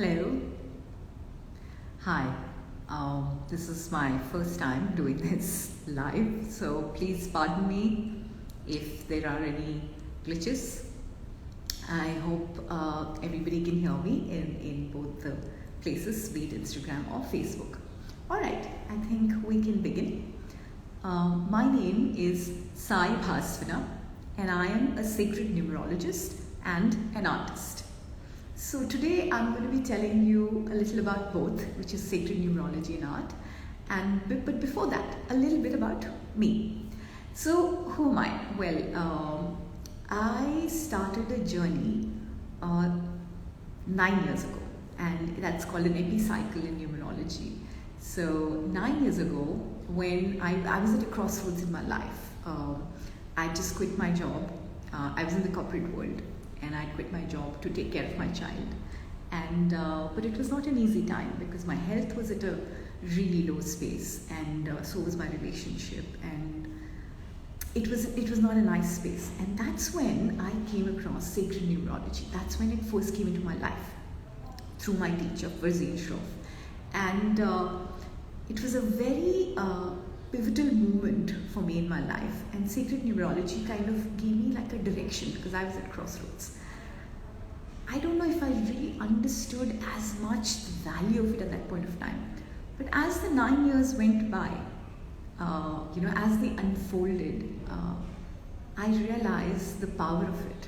Hello. Hi. This is my first time doing this live, so please pardon me if there are any glitches. I hope everybody can hear me in both the places, be it Instagram or Facebook. Alright, I think we can begin. My name is Sai Bhasvana, and I am a sacred numerologist and an artist. So today I'm going to be telling you a little about both, which is sacred numerology and art. But before that, a little bit about me. So who am I? Well, I started a journey 9 years ago, and that's called an epicycle in numerology. So 9 years ago, when I was at a crossroads in my life, I just quit my job. I was in the corporate world, and I quit my job to take care of my child. And but it was not an easy time because my health was at a really low space, and so was my relationship, and it was not a nice space. And that's when I came across sacred numerology. That's when it first came into my life through my teacher, Verzeen Shroff. And it was a very pivotal moment for me in my life, and sacred numerology kind of gave me like a direction because I was at crossroads. I don't know if I really understood as much the value of it at that point of time, but as the 9 years went by, as they unfolded, I realized the power of it.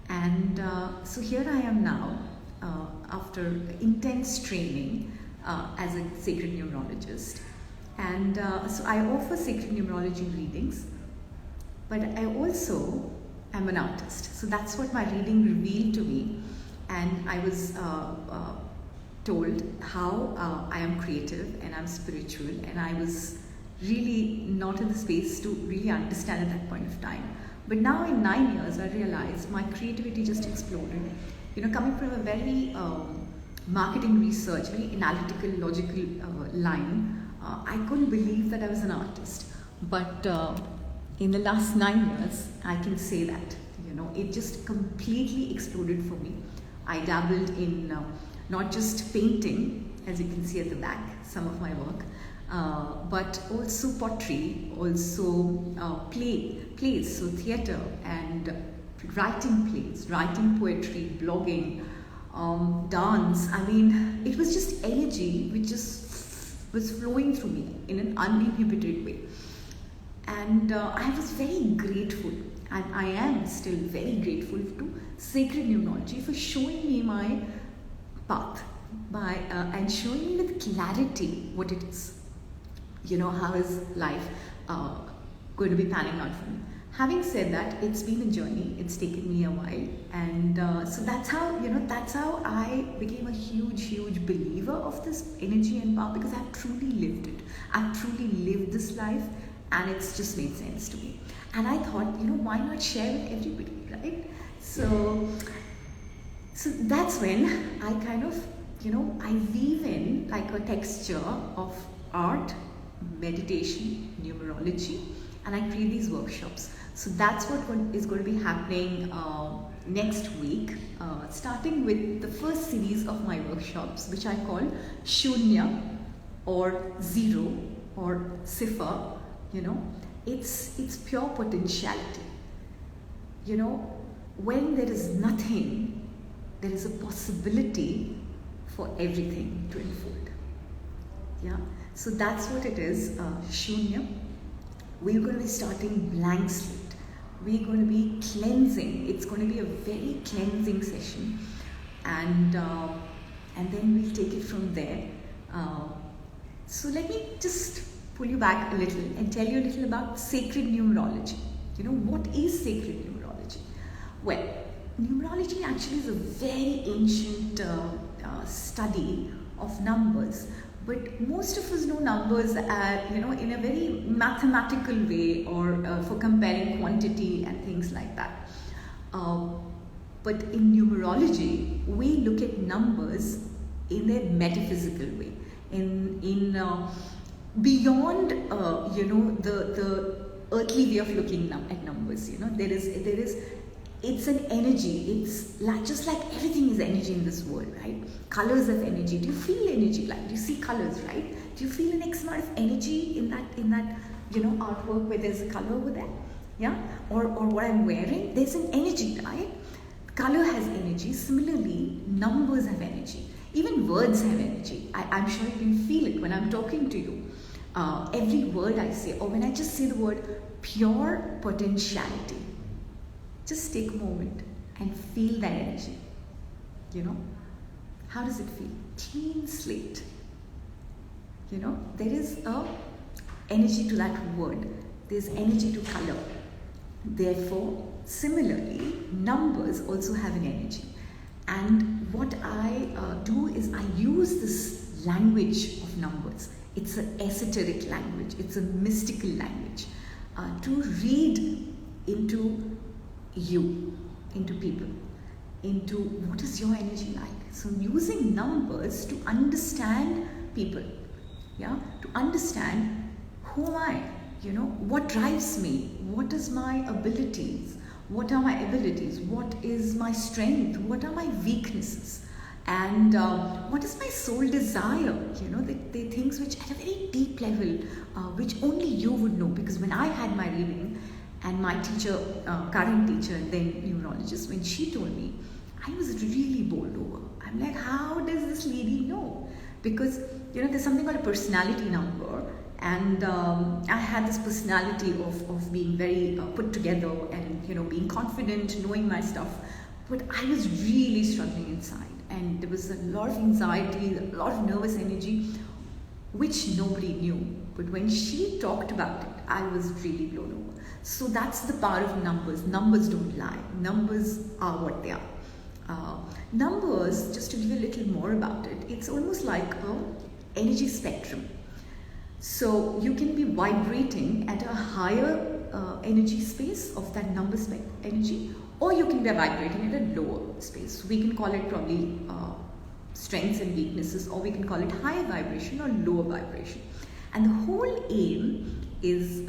And so here I am now, after intense training as a sacred numerologist. And so I offer sacred numerology readings, but I also am an artist. So that's what my reading revealed to me. And I was told how I am creative and I'm spiritual, and I was really not in the space to really understand at that point of time. But now in 9 years, I realized my creativity just exploded. Coming from a very marketing research, very analytical, logical line, I couldn't believe that I was an artist. But in the last 9 years, I can say that, it just completely exploded for me. I dabbled in not just painting, as you can see at the back, some of my work, but also pottery, also plays, so theatre, and writing plays, writing poetry, blogging, dance. I mean, it was just energy which just was flowing through me in an uninhibited way. And I was very grateful, and I am still very grateful to sacred numerology for showing me my path and showing me with clarity what it is. How is life going to be panning out for me. Having said that, it's been a journey. It's taken me a while, and so that's how I became a huge believer of this energy and power, because I've truly lived it. I've truly lived this life, and it's just made sense to me. And I thought, why not share with everybody, right? So that's when I kind of, I weave in like a texture of art, meditation, numerology, and I create these workshops. So that's what is going to be happening next week, starting with the first series of my workshops, which I call Shunya or Zero or Cipher. It's pure potentiality. When there is nothing, there is a possibility for everything to unfold. Yeah. So that's what it is, Shunya. We're going to be starting blank slate. We're going to be cleansing. It's going to be a very cleansing session, and then we'll take it from there. So let me just pull you back a little and tell you a little about sacred numerology. What is sacred numerology? Well, numerology actually is a very ancient study of numbers. But most of us know numbers, in a very mathematical way, or for comparing quantity and things like that. But in numerology, we look at numbers in their metaphysical way, in beyond the earthly way of looking at numbers. There is it's an energy. It's like, just like everything is energy in this world, right? Colors of energy. Do you feel energy? Like, do you see colors, right? Do you feel an X amount of energy in that artwork where there's a color over there? Yeah? Or what I'm wearing, there's an energy, right? Color has energy. Similarly, numbers have energy. Even words have energy. I'm sure you can feel it when I'm talking to you. Every word I say, or when I just say the word pure potentiality, just take a moment and feel that energy. How does it feel? Clean slate. There is a energy to that word. There's energy to color. Therefore, similarly, numbers also have an energy. And what I do is I use this language of numbers. It's an esoteric language. It's a mystical language to read into you, into people, into what is your energy like. So using numbers to understand people, to understand who am I, what drives me, what is my abilities, what are my abilities, what is my strength, what are my weaknesses, and what is my soul desire, the things which at a very deep level, which only you would know. Because when I had my reading, and my teacher, current teacher, then numerologist, when she told me, I was really bowled over. I'm like, how does this lady know? Because there's something called a personality number, and I had this personality of being very put together and being confident, knowing my stuff, but I was really struggling inside, and there was a lot of anxiety, a lot of nervous energy, which nobody knew. But when she talked about it, I was really blown over. So that's the power of numbers. Numbers don't lie. Numbers are what they are. Numbers, just to give you a little more about it, it's almost like an energy spectrum. So you can be vibrating at a higher energy space of that number energy, or you can be vibrating at a lower space. We can call it probably strengths and weaknesses, or we can call it higher vibration or lower vibration. And the whole aim is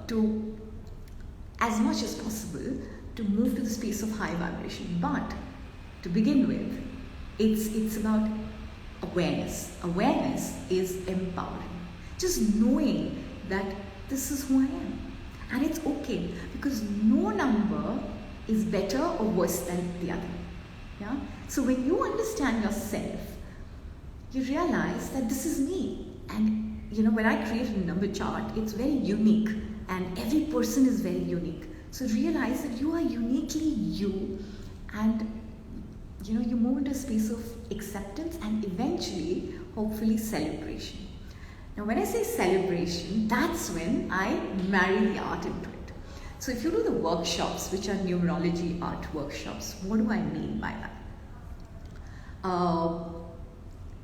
to, as much as possible, to move to the space of high vibration. But to begin with, it's about awareness. Awareness is empowering. Just knowing that this is who I am. And it's okay, because no number is better or worse than the other. Yeah? So when you understand yourself, you realize that this is me. And when I create a number chart, it's very unique, and every person is very unique. So realize that you are uniquely you, and you move into a space of acceptance and eventually, hopefully, celebration. Now, when I say celebration, that's when I marry the art into it. So if you do the workshops, which are numerology art workshops, what do I mean by that?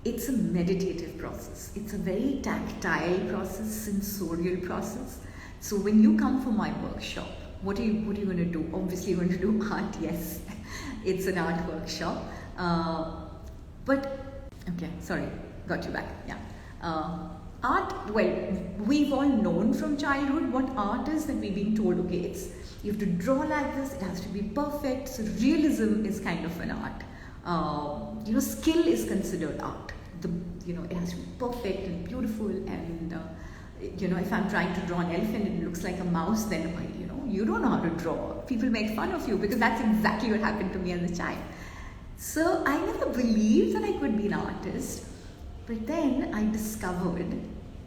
It's a meditative process. It's a very tactile process, sensorial process. So when you come for my workshop, what are you going to do? Obviously, you're going to do art, yes. It's an art workshop. Got you back, yeah. Art, well, we've all known from childhood what art is, that we've been told, okay, you have to draw like this, it has to be perfect. So realism is kind of an art. Skill is considered art. It has to be perfect and beautiful, and if I'm trying to draw an elephant and it looks like a mouse, then you don't know how to draw. People make fun of you, because that's exactly what happened to me as a child. So I never believed that I could be an artist, but then I discovered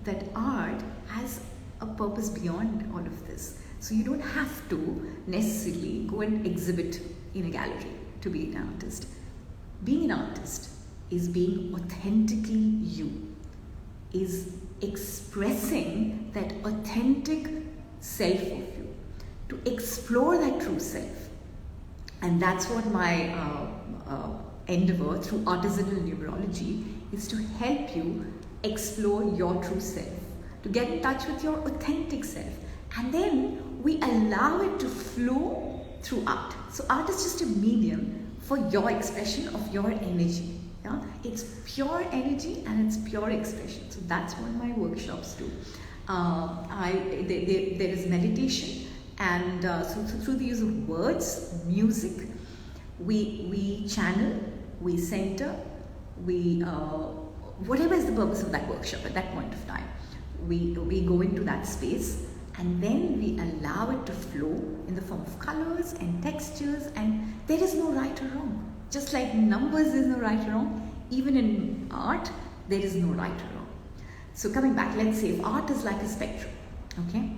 that art has a purpose beyond all of this. So you don't have to necessarily go and exhibit in a gallery to be an artist. Being an artist is being authentically you, is expressing that authentic self of you, to explore that true self. And that's what my endeavor through artisanal numerology is, to help you explore your true self, to get in touch with your authentic self. And then we allow it to flow through art. So art is just a medium for your expression of your energy. Yeah? It's pure energy and it's pure expression. So that's what my workshops do. There is meditation, And so through the use of words, music, we channel, we center, we whatever is the purpose of that workshop at that point of time, we go into that space, and then we allow it to flow in the form of colors and textures, and there is no right or wrong. Just like numbers, there is no right or wrong, even in art, there is no right or wrong. So coming back, let's say if art is like a spectrum, okay?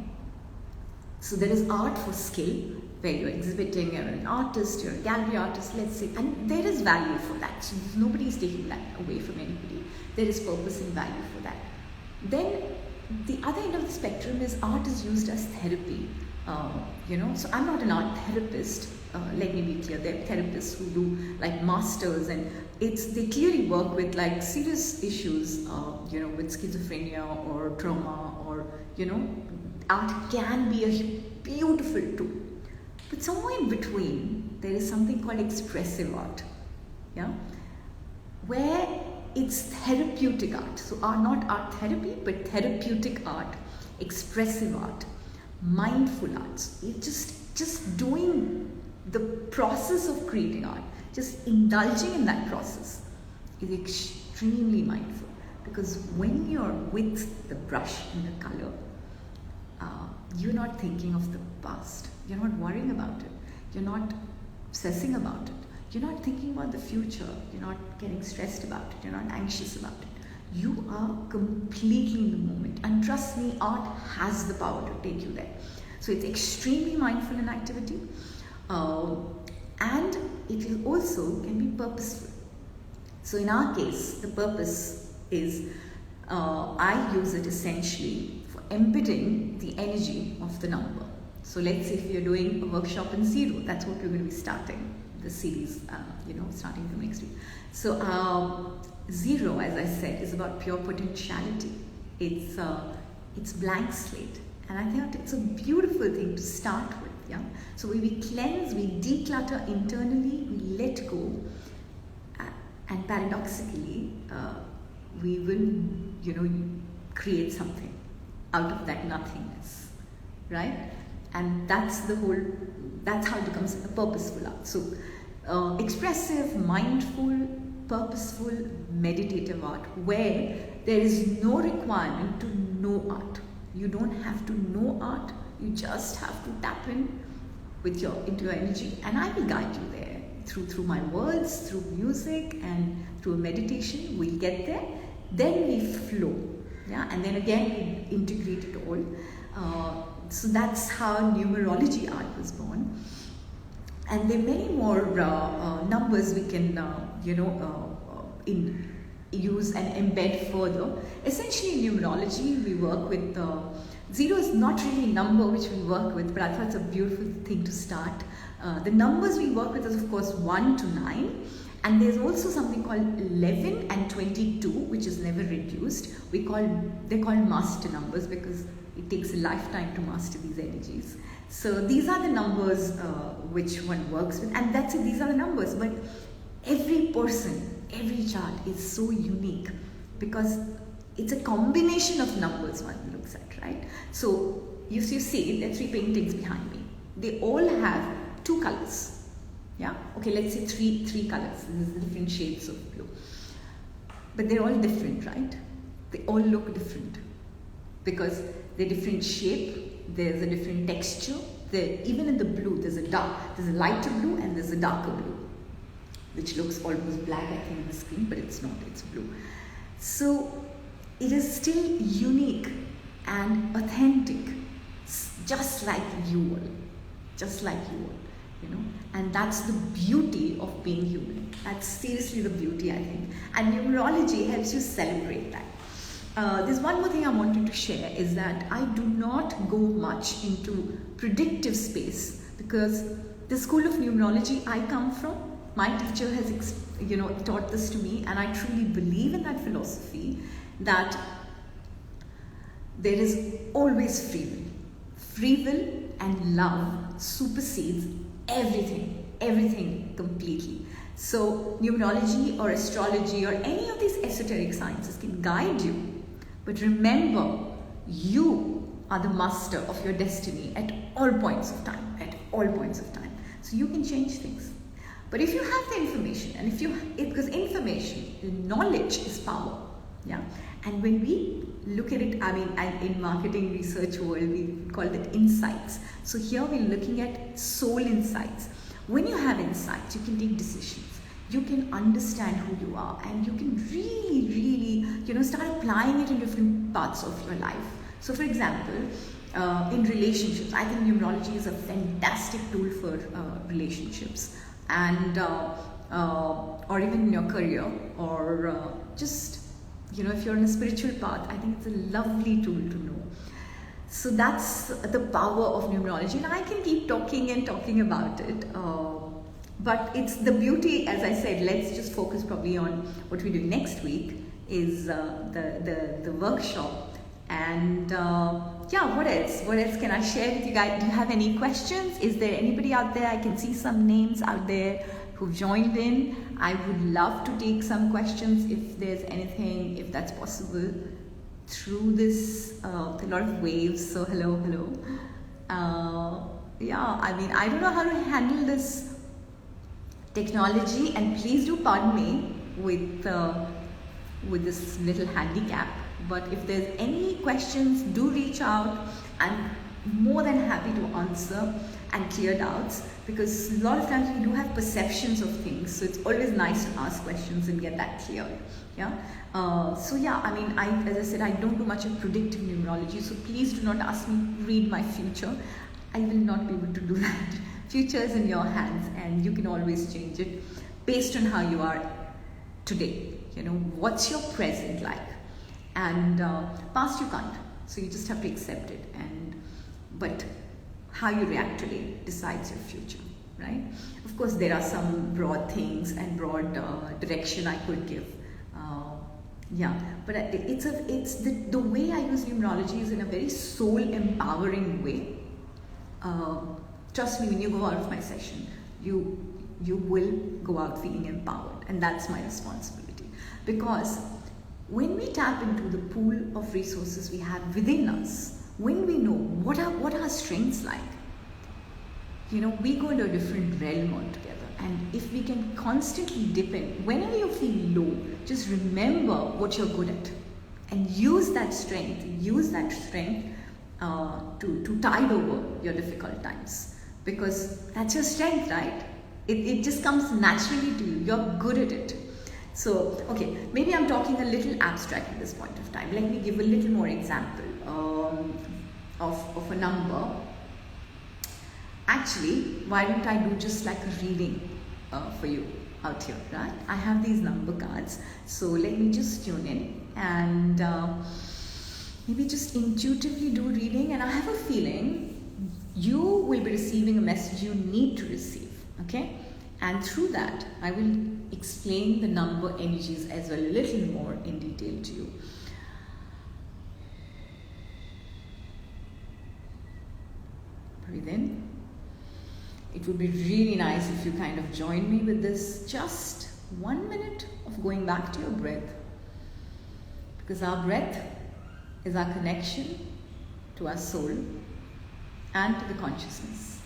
So there is art for skill, where you're exhibiting, you're an artist, you're a gallery artist, let's say, and there is value for that. So nobody is taking that away from anybody. There is purpose and value for that. Then the other end of the spectrum is art is used as therapy. So I'm not an art therapist. Let me be clear. There are therapists who do like masters, and they clearly work with like serious issues, with schizophrenia or trauma, or art can be a beautiful tool. But somewhere in between, there is something called expressive art, where it's therapeutic art. So not art therapy, but therapeutic art, expressive art, mindful arts. It's just doing the process of creating art, just indulging in that process is extremely mindful. Because when you're with the brush and the color, you're not thinking of the past. You're not worrying about it. You're not obsessing about it. You're not thinking about the future. You're not getting stressed about it. You're not anxious about it. You are completely in the moment. And trust me, art has the power to take you there. So it's extremely mindful in activity. And it also can be purposeful. So in our case, the purpose is, I use it essentially for embedding the energy of the number. So let's say if you're doing a workshop in 0, that's what we're going to be starting the series, starting from next week. So 0, as I said, is about pure potentiality. It's blank slate, and I think it's a beautiful thing to start with. So we cleanse, we declutter internally, we let go, and paradoxically, we will, create something out of that nothingness, right? And that's how it becomes a purposeful art. So expressive, mindful, purposeful, meditative art, where there is no requirement to know art. You don't have to know art. You just have to tap in into your energy, and I will guide you there through my words, through music, and through a meditation. We'll get there. Then we flow, and then again we integrate it all. So that's how numerology art was born, and there are many more numbers we can use and embed further. Essentially, in numerology, we work with 0 is not really a number which we work with, but I thought it's a beautiful thing to start. The numbers we work with is, of course, 1 to 9, and there's also something called 11 and 22, which is never reduced. They're called master numbers because it takes a lifetime to master these energies. So these are the numbers which one works with, and that's it. These are the numbers, but every person, every chart is so unique because it's a combination of numbers one looks at, right? So you see, there are 3 paintings behind me. They all have 2 colors. Okay, let's say three colors. There's different shades of blue, but they're all different, right? They all look different because they're different shape. There's a different texture. Even in the blue, there's a lighter blue and there's a darker blue, which looks almost black, I think, on the screen, but it's not. It's blue. So it is still unique and authentic, just like you all, and that's the beauty of being human. That's seriously the beauty, I think, and numerology helps you celebrate that. There's one more thing I wanted to share is that I do not go much into predictive space because the school of numerology I come from, my teacher has taught this to me, and I truly believe in that philosophy that there is always free will. Free will and love supersedes everything completely. So numerology or astrology or any of these esoteric sciences can guide you, but remember, you are the master of your destiny at all points of time, So you can change things. But if you have the information, and because information, knowledge is power, yeah. And when we look at it, in marketing research world, we call it insights. So here we're looking at soul insights. When you have insights, you can take decisions. You can understand who you are, and you can really, start applying it in different parts of your life. So, for example, in relationships, I think numerology is a fantastic tool for relationships, and or even in your career, or just if you're on a spiritual path. I think it's a lovely tool to know. So that's the power of numerology, and I can keep talking about it. But it's the beauty, as I said, let's just focus probably on what we do next week is the workshop. And what else? What else can I share with you guys? Do you have any questions? Is there anybody out there? I can see some names out there who've joined in. I would love to take some questions if there's anything, if that's possible, through this, a lot of waves. So hello. I don't know how to handle this technology, and please do pardon me with this little handicap, but if there's any questions, do reach out. I'm more than happy to answer and clear doubts, because a lot of times we do have perceptions of things, so it's always nice to ask questions and get that cleared. As I said, I don't do much of predictive numerology, so please do not ask me to read my future. I will not be able to do that. Future is in your hands, and you can always change it based on how you are today. What's your present like? And past you can't, so you just have to accept it. But how you react today decides your future, right? Of course, there are some broad things and broad direction I could give. But it's the way I use numerology is in a very soul empowering way. Trust me, when you go out of my session, you will go out feeling empowered, and that's my responsibility. Because when we tap into the pool of resources we have within us, when we know what are our strengths like, we go into a different realm altogether. And if we can constantly dip in, whenever you feel low, just remember what you're good at, and use that strength to tide over your difficult times. Because that's your strength, right? It just comes naturally to you. You're good at it. So, okay, maybe I'm talking a little abstract at this point of time. Let me give a little more example of a number. Actually, why don't I do just like a reading for you out here, right? I have these number cards. So let me just tune in and maybe just intuitively do reading. And I have a feeling you will be receiving a message you need to receive, okay? And through that, I will explain the number energies as well, a little more in detail to you. Breathe in. It would be really nice if you kind of join me with this, just 1 minute of going back to your breath. Because our breath is our connection to our soul and to the consciousness.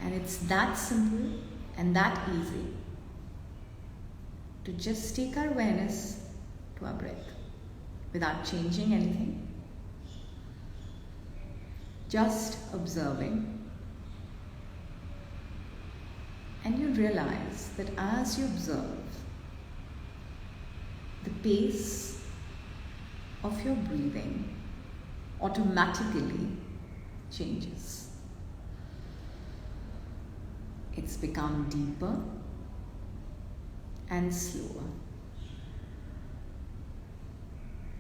And it's that simple and that easy to just take our awareness to our breath without changing anything. Just observing. And you realize that as you observe, the pace of your breathing automatically changes. It's become deeper and slower.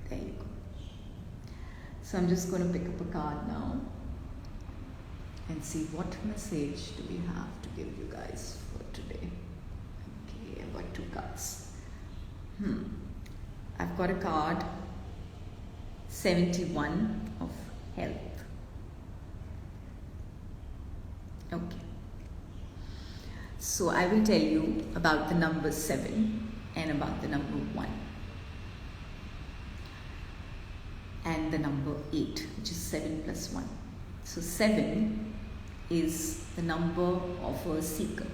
There you go. So I'm just going to pick up a card now and see what message do we have to give you guys for today. Okay, I've got 2 cards. I've got a card 71 of health. Okay. So I will tell you about the number 7 and about the number 1. and the number 8, which is 7 plus 1. So 7 is the number of a seeker.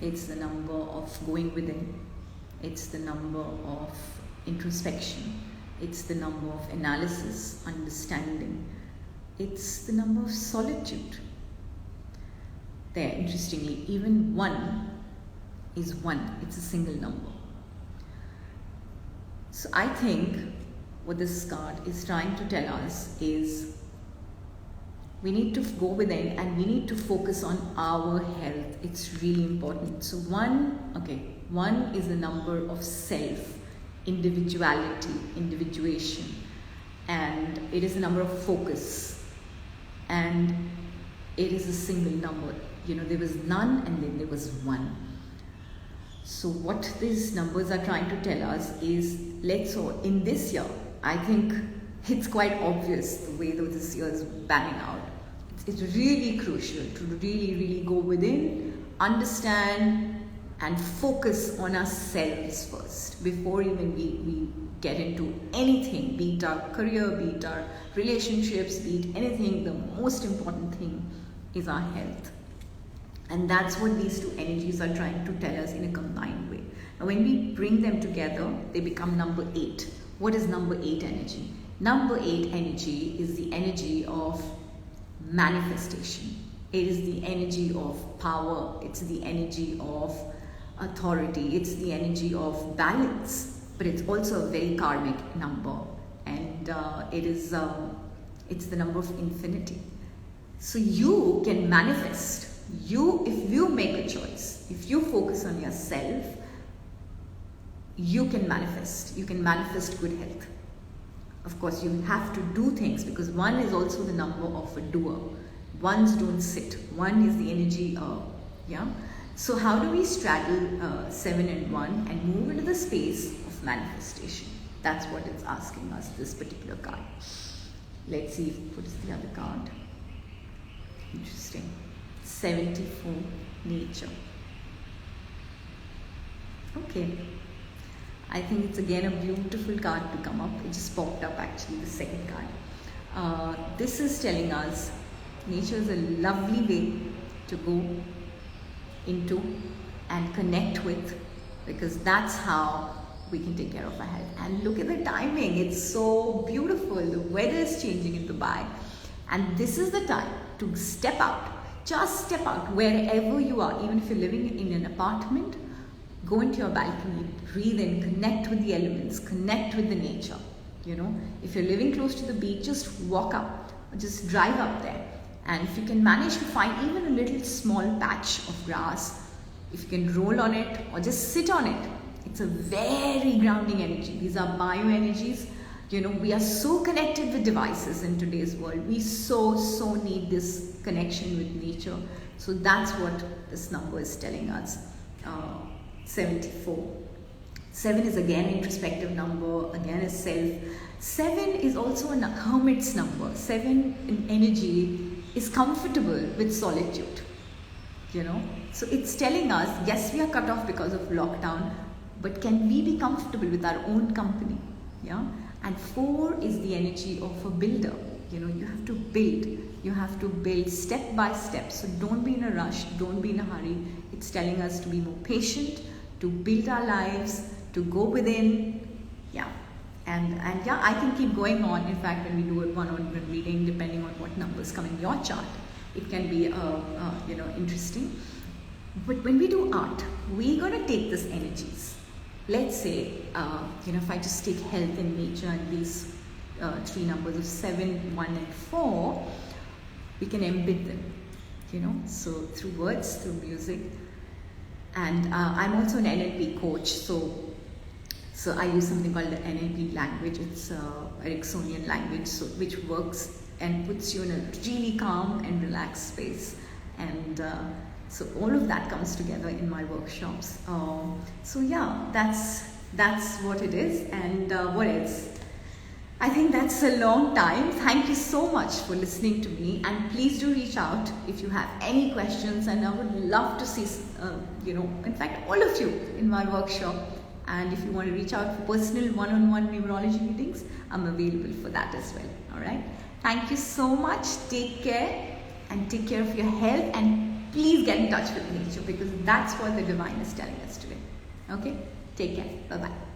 It's the number of going within. It's the number of introspection. It's the number of analysis, understanding. It's the number of solitude. There, interestingly, even 1 is 1. It's a single number. So I think what this card is trying to tell us is we need to go within and we need to focus on our health. It's really important. So 1 is the number of self, individuality, individuation, and it is a number of focus, and it is a single number. There was none and then there was 1. So what these numbers are trying to tell us is, in this year, I think it's quite obvious the way that this year is panning out. It's really crucial to really go within, understand, and focus on ourselves first before even we get into anything, be it our career, be it our relationships, be it anything. The most important thing is our health. And that's what these two energies are trying to tell us in a combined way. Now, when we bring them together, they become number 8. What is number 8 energy? Number 8 energy is the energy of manifestation. It is the energy of power. It's the energy of authority. It's the energy of balance. But it's also a very karmic number. And it's the number of infinity. So you can manifest. If you make a choice, if you focus on yourself, you can manifest. You can manifest good health. Of course, you have to do things, because 1 is also the number of a doer. 1s don't sit. 1 is the energy So how do we straddle 7 and 1 and move into the space of manifestation? That's what it's asking us, this particular card. Let's see what is the other card. Interesting. 74, nature. Okay. I think it's again a beautiful card to come up. It just popped up actually, the second card. This is telling us nature is a lovely way to go into and connect with, because that's how we can take care of our health. And look at the timing. It's so beautiful. The weather is changing in Dubai. And this is the time to step out. Just step out wherever you are. Even if you're living in an apartment, go into your balcony, breathe in, connect with the elements, connect with the nature. If you're living close to the beach, just walk up or just drive up there. And if you can manage to find even a little small patch of grass, if you can roll on it or just sit on it, it's a very grounding energy. These are bioenergies. We are so connected with devices in today's world. We so need this connection with nature. So that's what this number is telling us. 74. 7 is again introspective number, again is self. 7 is also a hermit's number. 7 in energy is comfortable with solitude. So it's telling us, yes, we are cut off because of lockdown, but can we be comfortable with our own company? And 4 is the energy of a builder. You have to build. You have to build step by step. So don't be in a rush. Don't be in a hurry. It's telling us to be more patient, to build our lives, to go within. And I can keep going on. In fact, when we do a one-on-one reading, depending on what numbers come in your chart, it can be interesting. But when we do art, we're going to take these energies. Let's say, if I just take health and nature and these 3 numbers of 7, 1 and 4, we can embed them, so through words, through music. And I'm also an NLP coach, so I use something called the NLP language. It's Ericksonian language, which works and puts you in a really calm and relaxed space. And so all of that comes together in my workshops. That's what it is. And what else? I think that's a long time. Thank you so much for listening to me, and please do reach out if you have any questions, and I would love to see, in fact, all of you in my workshop. And if you want to reach out for personal one-on-one numerology readings, I'm available for that as well. All right. Thank you so much. Take care and take care of your health, and please get in touch with nature, because that's what the divine is telling us today. Okay. Take care. Bye-bye.